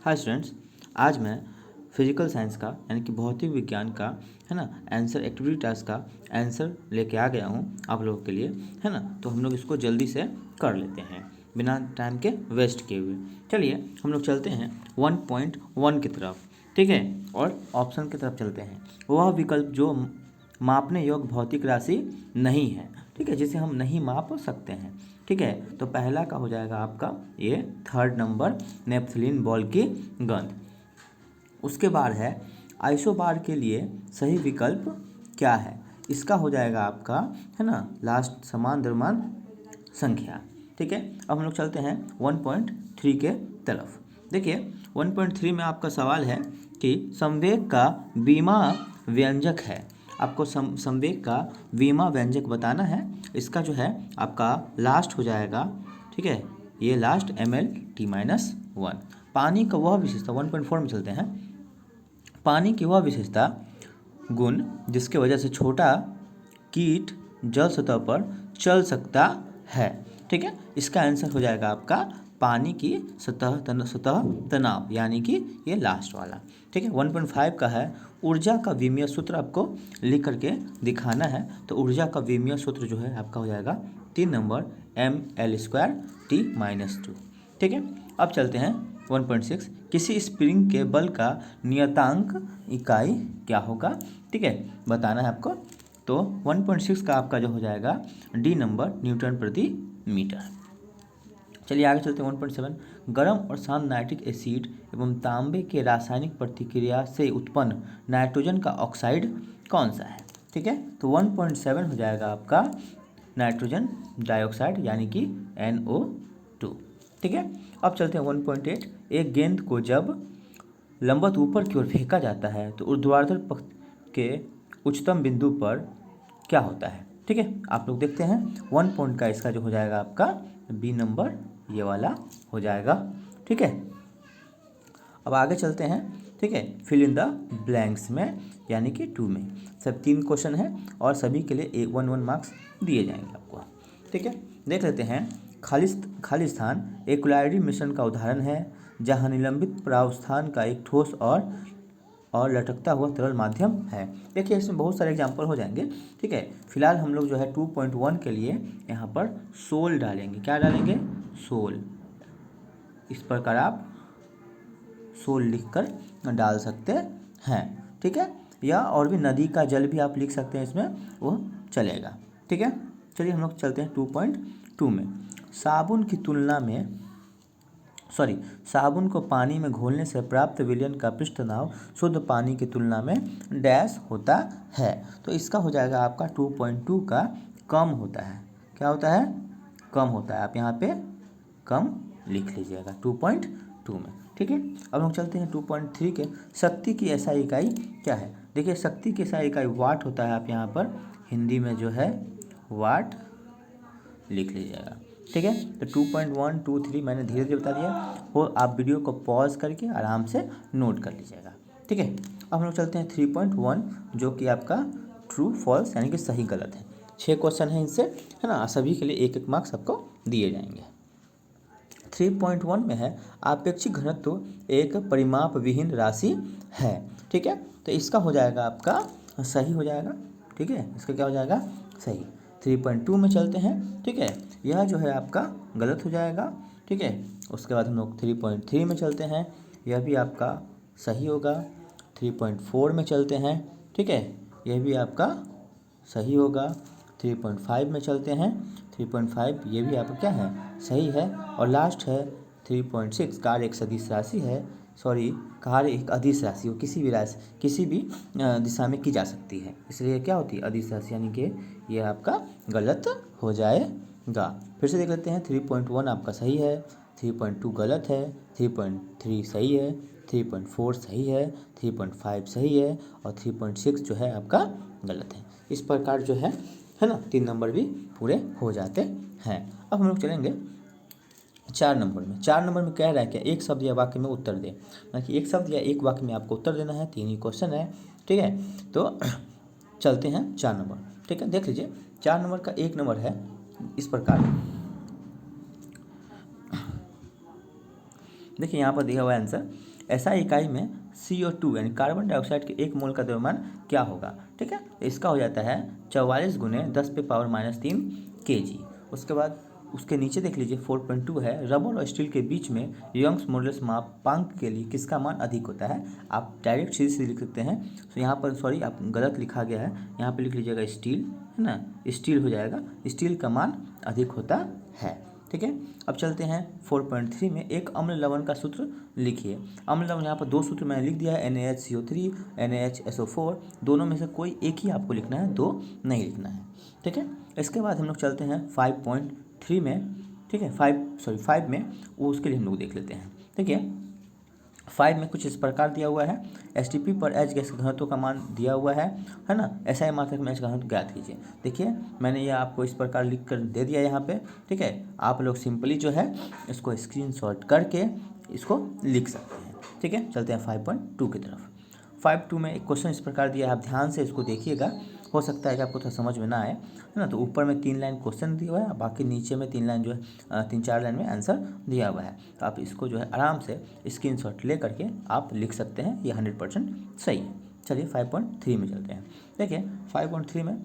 Hi students, आज मैं physical science का यानी कि भौतिक विज्ञान का है ना आंसर एक्टिविटी टास्क का आंसर लेके आ गया हूँ आप लोगों के लिए, है ना। तो हम लोग इसको जल्दी से कर लेते हैं बिना टाइम के वेस्ट किए हुए। चलिए हम लोग चलते हैं 1.1 की तरफ, ठीक है, और ऑप्शन की तरफ चलते हैं। वह विकल्प जो मापने योग्य भौतिक राशि नहीं है, ठीक है, जिसे हम नहीं माप सकते हैं, ठीक है। तो पहला का हो जाएगा आपका ये थर्ड नंबर, नेपथलीन बॉल की गेंद। उसके बाद है आइसोबार के लिए सही विकल्प क्या है। इसका हो जाएगा आपका, है ना, लास्ट समान द्रव्यमान संख्या, ठीक है। अब हम लोग चलते हैं 1.3 के तरफ। देखिए 1.3 में आपका सवाल है कि संवेग का बीमा व्यंजक है। आपको संवेग का बीमा व्यंजक बताना है। इसका जो है आपका लास्ट हो जाएगा, ठीक है, ये लास्ट mL/t-1। पानी का वह विशेषता 1.4 में चलते हैं। पानी की वह विशेषता गुण जिसके वजह से छोटा कीट जल सतह पर चल सकता है, ठीक है। इसका आंसर हो जाएगा आपका पानी की सतह तनाव, यानी कि ये लास्ट वाला, ठीक है। 1.5 का है ऊर्जा का विमीय सूत्र, आपको लिख करके दिखाना है। तो ऊर्जा का विमीय सूत्र जो है आपका हो जाएगा 3 नंबर mL/t-2, ठीक है। अब चलते हैं 1.6, किसी स्प्रिंग के बल का नियतांक इकाई क्या होगा, ठीक है, बताना है आपको। तो 1.6 का आपका जो हो जाएगा डी नंबर, न्यूटन प्रति मीटर। चलिए आगे चलते हैं 1.7, गर्म और शांत नाइट्रिक एसिड एवं तांबे के रासायनिक प्रतिक्रिया से उत्पन्न नाइट्रोजन का ऑक्साइड कौन सा है, ठीक है। तो 1.7 हो जाएगा आपका नाइट्रोजन डाइऑक्साइड, यानी कि NO2, ठीक है। अब चलते हैं 1.8, एक गेंद को जब लंबवत ऊपर की ओर फेंका जाता है तो ऊर्ध्वाधर पक्ष के उच्चतम बिंदु पर क्या होता है, ठीक है। आप लोग देखते हैं 1 पॉइंट का इसका जो हो जाएगा आपका बी नंबर, ये वाला हो जाएगा, ठीक है। अब आगे चलते हैं, ठीक है, फिल इन द ब्लैंक्स में, यानी कि 2 में। सब 3 क्वेश्चन है और सभी के लिए 1 मार्क्स दिए जाएंगे आपको, ठीक है। देख लेते हैं खाली स्थान एक कोलाइडरी मिश्रण का उदाहरण है जहां निलंबित प्रावस्थान का एक ठोस और लटकता हुआ तरल माध्यम है। देखिए इसमें बहुत सारे एग्जाम्पल हो जाएंगे, ठीक है। फिलहाल हम लोग जो है 2.1 के लिए यहाँ पर सोल डालेंगे। क्या डालेंगे? सोल। इस प्रकार आप सोल लिखकर डाल सकते हैं, ठीक है। या और भी नदी का जल भी आप लिख सकते हैं इसमें, वो चलेगा, ठीक है। चलिए हम लोग चलते हैं 2.2 में। साबुन को पानी में घोलने से प्राप्त विलयन का पृष्ठ तनाव शुद्ध पानी की तुलना में डैश होता है। तो इसका हो जाएगा आपका 2.2 का कम होता है। क्या होता है? कम होता है। आप यहाँ पे कम लिख लीजिएगा 2.2 में, ठीक है। अब हम चलते हैं 2.3 के। शक्ति की SI इकाई क्या है? देखिए शक्ति की SI इकाई वाट होता है। आप यहाँ पर हिंदी में जो है वाट लिख लीजिएगा, ठीक है। तो 2.1, 2, 3 मैंने धीरे धीरे बता दिया, वो आप वीडियो को पॉज करके आराम से नोट कर लीजिएगा, ठीक है। अब हम लोग चलते हैं 3.1, जो कि आपका ट्रू फॉल्स यानी कि सही गलत है। 6 क्वेश्चन है इनसे, है ना। सभी के लिए 1-1 मार्क्स आपको दिए जाएंगे। 3.1 में है आपेक्षिक घनत्व एक परिमाप विहीन राशि है, ठीक है। तो इसका हो जाएगा आपका सही हो जाएगा, ठीक है। इसका क्या हो जाएगा? सही। 3.2 में चलते हैं, ठीक है। यह जो है आपका गलत हो जाएगा, ठीक है। उसके बाद हम लोग 3.3 में चलते हैं, यह भी आपका सही होगा। 3.4 में चलते हैं, ठीक है, यह भी आपका सही होगा। 3.5 में चलते हैं, 3.5 ये भी आपका क्या है? सही है। और लास्ट है 3.6, कार्य एक सदिश राशि है, कार्य एक अदिश राशि हो, किसी भी दिशा में की जा सकती है, इसलिए क्या होती है? अदिश राशि, यानी कि ये आपका गलत हो जाएगा। फिर से देख लेते हैं। 3.1 आपका सही है, 3.2 गलत है, 3.3 सही है, 3.4 सही है, 3.5 सही है और 3.6 जो है आपका गलत है। इस प्रकार जो है ना, 3 नंबर भी पूरे हो जाते हैं। अब हम लोग चलेंगे 4 नंबर में। 4 नंबर में कह रहा है कि एक शब्द या वाक्य में उत्तर दे, मतलब एक शब्द या एक वाक्य में आपको उत्तर देना है। 3 ही क्वेश्चन है, ठीक है। तो चलते हैं 4 नंबर, ठीक है। देख लीजिए 4 नंबर का 1 नंबर है इस प्रकार, देखिए यहाँ पर दिया हुआ आंसर, SI इकाई में CO2 यानी कार्बन डाइऑक्साइड के 1 मोल का द्रव्यमान क्या होगा। ठीक है, इसका हो जाता है 44 गुने 10⁻³ kg। उसके बाद उसके नीचे देख लीजिए 4.2 है, रबर और स्टील के बीच में यंग्स मॉडुलस मापांक के लिए किसका मान अधिक होता है। आप डायरेक्ट सीधे लिख सकते हैं। तो यहाँ पर सॉरी आप गलत लिखा गया है, यहाँ पे लिख लीजिएगा स्टील, है ना, स्टील हो जाएगा, स्टील का मान अधिक होता है। ठीक है, अब चलते हैं 4.3 में, एक अम्ल लवण का सूत्र लिखिए। अम्ल लवण, यहाँ पर 2 सूत्र मैंने लिख दिया है, NaHCO3, NaHSO4, दोनों में से कोई एक ही आपको लिखना है, 2 नहीं लिखना है। ठीक है, इसके बाद हम लोग चलते हैं 5.3 में। ठीक है, 5 में, वो उसके लिए हम लोग देख लेते हैं। ठीक है, 5 में कुछ इस प्रकार दिया हुआ है, STP पर H गैस के घनत्व का मान दिया हुआ है ना, SI मात्रक में H का घनत्व ज्ञात कीजिए। देखिए मैंने ये आपको इस प्रकार लिख कर दे दिया यहाँ पे। ठीक है, आप लोग सिंपली जो है इसको स्क्रीनशॉट करके इसको लिख सकते हैं। ठीक है, चलते हैं 5.2 की तरफ। 5.2 में एक क्वेश्चन इस प्रकार दिया है, आप ध्यान से इसको देखिएगा, हो सकता है कि आपको थोड़ा समझ में ना आए, है ना। तो ऊपर में 3 लाइन क्वेश्चन दिया हुआ है, बाकी नीचे में 3 लाइन जो है 3-4 लाइन में आंसर दिया हुआ है। तो आप इसको जो है आराम से स्क्रीनशॉट ले करके आप लिख सकते हैं, ये 100% सही है। चलिए 5.3 में चलते हैं। देखिए 5.3 में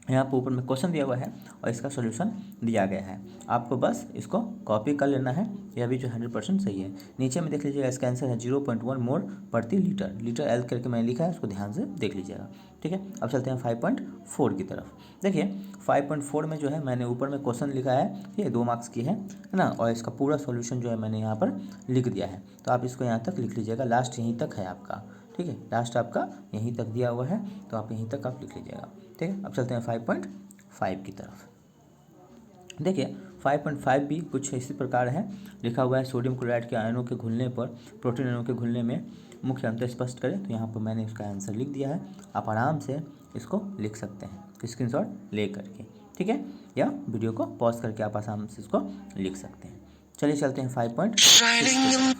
यहाँ पर ऊपर में क्वेश्चन दिया हुआ है और इसका सॉल्यूशन दिया गया है, आपको बस इसको कॉपी कर लेना है। यह भी जो 100% सही है। नीचे में देख लीजिएगा इसका आंसर है 0.1 मोल प्रति लीटर, लीटर L करके मैंने लिखा है, उसको ध्यान से देख लीजिएगा। ठीक है, अब चलते हैं 5.4 की तरफ। देखिए 5.4 में जो है मैंने ऊपर में क्वेश्चन लिखा है, ये 2 मार्क्स की है ना, और इसका पूरा सॉल्यूशन जो है मैंने यहाँ पर लिख दिया है। तो आप इसको यहाँ तक लिख लीजिएगा, लास्ट यहीं तक है आपका। ठीक है, लास्ट आपका यहीं तक दिया हुआ है, तो आप यहीं तक आप लिख लीजिएगा। ठीक है, अब चलते हैं 5.5 की तरफ। देखिए 5.5 भी कुछ इसी प्रकार है, लिखा हुआ है सोडियम क्लोराइड के आयनों के घुलने पर प्रोटीन अणुओं के घुलने में मुख्य अंतर स्पष्ट करें। तो यहाँ पर मैंने इसका आंसर लिख दिया है, आप आराम से इसको लिख सकते हैं स्क्रीनशॉट ले करके। ठीक है, या वीडियो को पॉज करके आप आराम से इसको लिख सकते हैं। चलिए चलते हैं 5.6।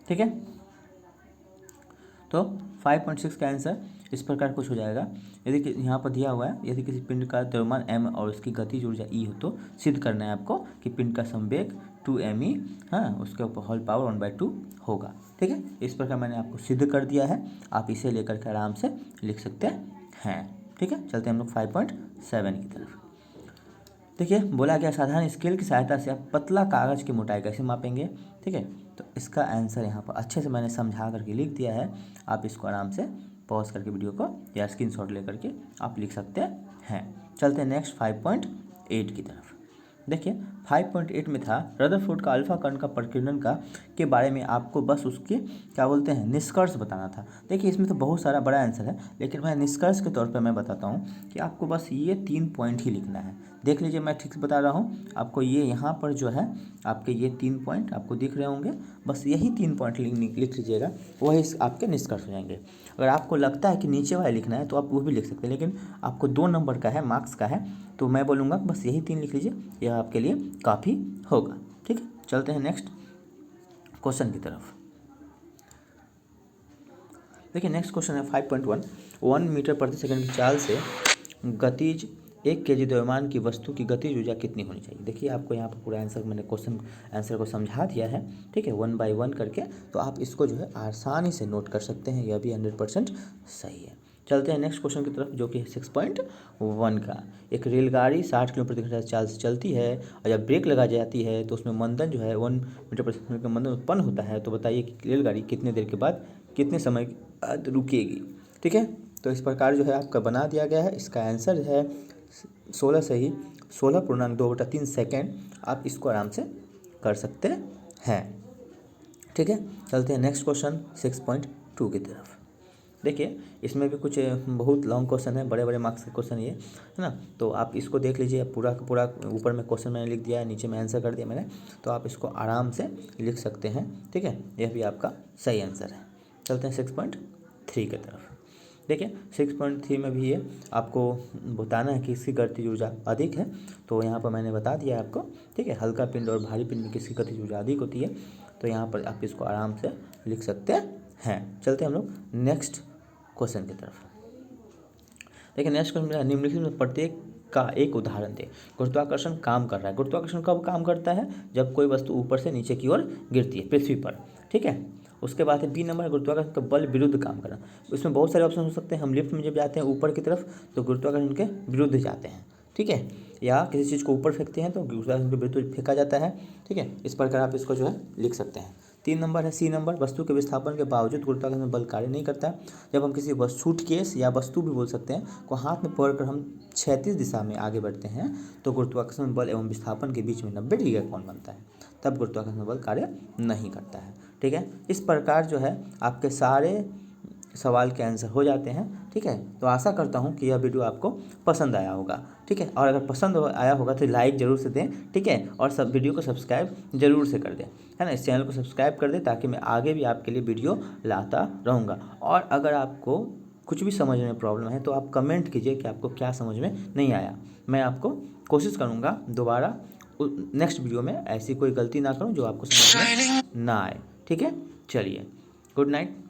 ठीक है, तो 5.6 का आंसर इस प्रकार कुछ हो जाएगा। यदि यहाँ पर दिया हुआ है, यदि किसी पिंड का द्रव्यमान m और उसकी गतिज ऊर्जा e हो तो सिद्ध करना है आपको कि पिंड का संवेग 2me, हाँ, उसके ऊपर होल पावर 1/2 होगा। ठीक है, इस प्रकार मैंने आपको सिद्ध कर दिया है, आप इसे लेकर के आराम से लिख सकते हैं। ठीक है, चलते हैं हम लोग 5.7 की तरफ। देखिए बोला गया साधारण स्केल की सहायता से आप पतला कागज़ की मोटाई कैसे मापेंगे। ठीक है, तो इसका आंसर यहाँ पर अच्छे से मैंने समझा करके लिख दिया है, आप इसको आराम से पॉज करके वीडियो को या स्क्रीनशॉट ले करके आप लिख सकते हैं। चलते हैं नेक्स्ट 5.8 की तरफ। देखिए 5.8 में था रदरफोर्ड का अल्फा कण का प्रकीर्णन का के बारे में आपको बस उसके क्या बोलते हैं निष्कर्ष बताना था। देखिए इसमें तो बहुत सारा बड़ा आंसर है, लेकिन मैं निष्कर्ष के तौर पे मैं बताता हूँ कि आपको बस ये 3 पॉइंट ही लिखना है। देख लीजिए मैं ठीक से बता रहा हूँ आपको, ये यहाँ पर जो है आपके ये 3 पॉइंट आपको दिख रहे होंगे, बस यही 3 पॉइंट लिख लीजिएगा, वही आपके निष्कर्ष हो जाएंगे। अगर आपको लगता है कि नीचे वाला लिखना है तो आप वो भी लिख सकते हैं, लेकिन आपको 2 नंबर का है, मार्क्स का है, तो मैं बोलूँगा बस यही 3 लिख लीजिए, यह आपके लिए काफ़ी होगा। ठीक है, चलते हैं नेक्स्ट क्वेश्चन की तरफ। देखिए नेक्स्ट क्वेश्चन है 5.1, 1 मीटर प्रति सेकंड की चाल से गतिज 1 kg द्रव्यमान की वस्तु की गतिज ऊर्जा कितनी होनी चाहिए। देखिए आपको यहाँ पर पूरा आंसर मैंने क्वेश्चन आंसर को समझा दिया है। ठीक है, 1 by 1 करके, तो आप इसको जो है आसानी से नोट कर सकते हैं, यह भी 100% सही है। चलते हैं नेक्स्ट क्वेश्चन की तरफ, जो कि है 6.1 का। एक रेलगाड़ी 60 किलोमीटर प्रति घंटा चाल से चलती है और जब ब्रेक लगा जाती है तो उसमें मंदन जो है 1 मीटर प्रति सेकंड का मंदन उत्पन्न होता है। तो बताइए कि रेलगाड़ी कितने देर के बाद कितने समय बाद रुकेगी। ठीक है, तो इस प्रकार जो है आपका बना दिया गया है। इसका आंसर है 16 से ही 16.2/3 सेकेंड। आप इसको आराम से कर सकते हैं। ठीक है, चलते हैं नेक्स्ट क्वेश्चन 6.2 की तरफ। देखिए इसमें भी कुछ बहुत लॉन्ग क्वेश्चन है, बड़े बड़े मार्क्स के क्वेश्चन ये, है ना। तो आप इसको देख लीजिए, पूरा का पूरा ऊपर में क्वेश्चन मैंने लिख दिया है, नीचे में आंसर कर दिया मैंने, तो आप इसको आराम से लिख सकते हैं। ठीक है, यह भी आपका सही आंसर है। चलते हैं 6.3 की तरफ। देखिए 6.3 में भी ये आपको बताना है कि किसकी गतिज ऊर्जा अधिक है, तो यहाँ पर मैंने बता दिया है आपको। ठीक है, हल्का पिंड और भारी पिंड में किसकी गतिज ऊर्जा अधिक होती है, तो यहाँ पर आप इसको आराम से लिख सकते हैं। चलते हैं हम लोग नेक्स्ट क्वेश्चन की तरफ। देखिए नेक्स्ट क्वेश्चन मेरा, निम्नलिखित में प्रत्येक का एक उदाहरण दे। गुरुत्वाकर्षण काम कर रहा है। गुरुत्वाकर्षण कब काम करता है? जब कोई वस्तु ऊपर से नीचे की ओर गिरती है पृथ्वी पर, ठीक है। उसके बाद है बी नंबर, गुरुत्वाकर्षण का बल विरुद्ध काम करना। इसमें बहुत सारे ऑप्शन हो सकते हैं। हम लिफ्ट में जब जाते हैं ऊपर की तरफ तो गुरुत्वाकर्षण के विरुद्ध जाते हैं, ठीक है। या किसी चीज़ को ऊपर फेंकते हैं तो गुरुत्वाकर्षण के विरुद्ध फेंका जाता है, ठीक है। इस प्रकार आप इसको जो है लिख सकते हैं। 3 नंबर है सी नंबर, वस्तु के विस्थापन के बावजूद गुरुत्वाकर्षण बल कार्य नहीं करता है। जब हम किसी सूटकेस या वस्तु भी बोल सकते हैं को हाथ में पकड़कर हम क्षैतिज दिशा में आगे बढ़ते हैं तो गुरुत्वाकर्षण बल एवं विस्थापन के बीच में 90 डिग्री का कोण बनता है, तब गुरुत्वाकर्षण बल कार्य नहीं करता है, ठीक है। इस प्रकार जो है आपके सारे सवाल के आंसर हो जाते हैं, ठीक है। तो आशा करता हूँ कि यह वीडियो आपको पसंद आया होगा, ठीक है। और अगर पसंद आया होगा तो लाइक ज़रूर से दें, ठीक है। और सब वीडियो को सब्सक्राइब जरूर से कर दें, है ना। इस चैनल को सब्सक्राइब कर दें ताकि मैं आगे भी आपके लिए वीडियो लाता रहूँगा। और अगर आपको कुछ भी समझ में प्रॉब्लम है तो आप कमेंट कीजिए कि आपको क्या समझ में नहीं आया। मैं आपको कोशिश करूँगा दोबारा नेक्स्ट वीडियो में ऐसी कोई गलती ना करूँ जो आपको समझ में ना आए, ठीक है। चलिए, गुड नाइट।